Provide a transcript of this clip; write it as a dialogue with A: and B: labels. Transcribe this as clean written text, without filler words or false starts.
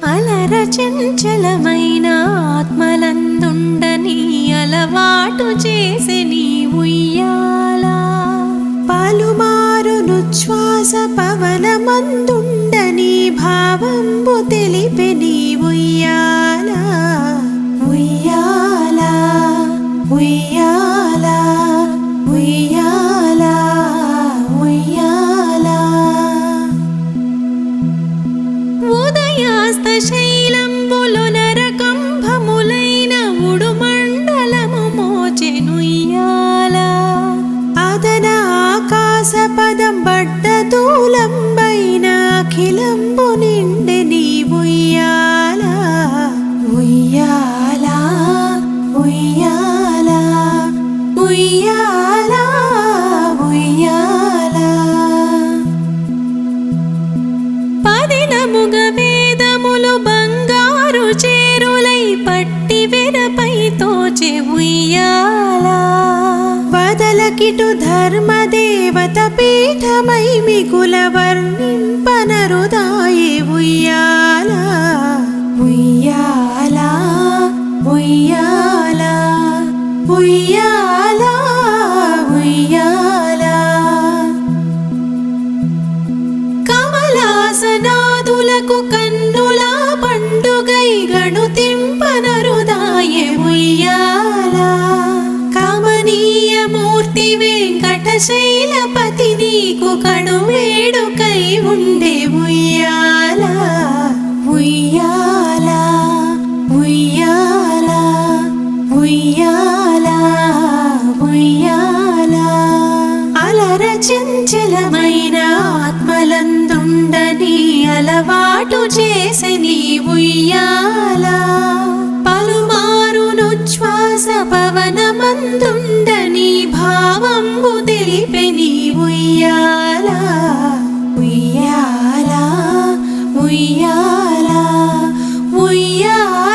A: అలర చంచలమైన ఆత్మలందుండని అలవాటు చేసే నీ ఉయ్యాల పలుమారును శ్వాస పవనమందుండని భావంబు తెలిపే నీ ఉయ్యాల ఉయ్యాల ఉయ్యాల ఉయ్యాల ఉయ్యాల ఉదయాస్త శైలంబులు నరకంభములైన ఉడుమండలము మోచెనుయ్యాల అదన ఆకాశ పదం బడ్డ దూలంబైన అఖిలంబు నిండె నీ ఉయ్యాల ఉయ్యాల ఉయ్యాల ఉయ్యాల ఉయ్యాల పదినముగ వేదములు బంగారు చేరులై పట్టి వెరపై తోచె ఉయ్యాల వదలకిటు ధర్మదేవత పీఠమై మిగుల వర్ణింపనరుదాయే ఉయ్యాల ఉయ్యాల ఉయ్యాల ఉయ్యాల ఉయ్యాల కమలాసనాదులకు కన్నుల పండుగై గణుతింపనరుదాయే ఉయ్యాల కమనీయ మూర్తి వెంకటశైలపతి నీకు కడు వేడుకై ఉండే ఉయ్యాల ఉయ్యాల ఉయ్యాల ఉయ్యాల ఉయ్యాల అలర చంచలమైన ఆత్మలందుండని అలవాటు చేసే నీ ఉయ్యాల పలుమారును శ్వాస పవనమందుండని భావంబు తెలిపే నీ ఉయ్యాల ఉయ్యాల ఉయ్యాల ఉయ్యాల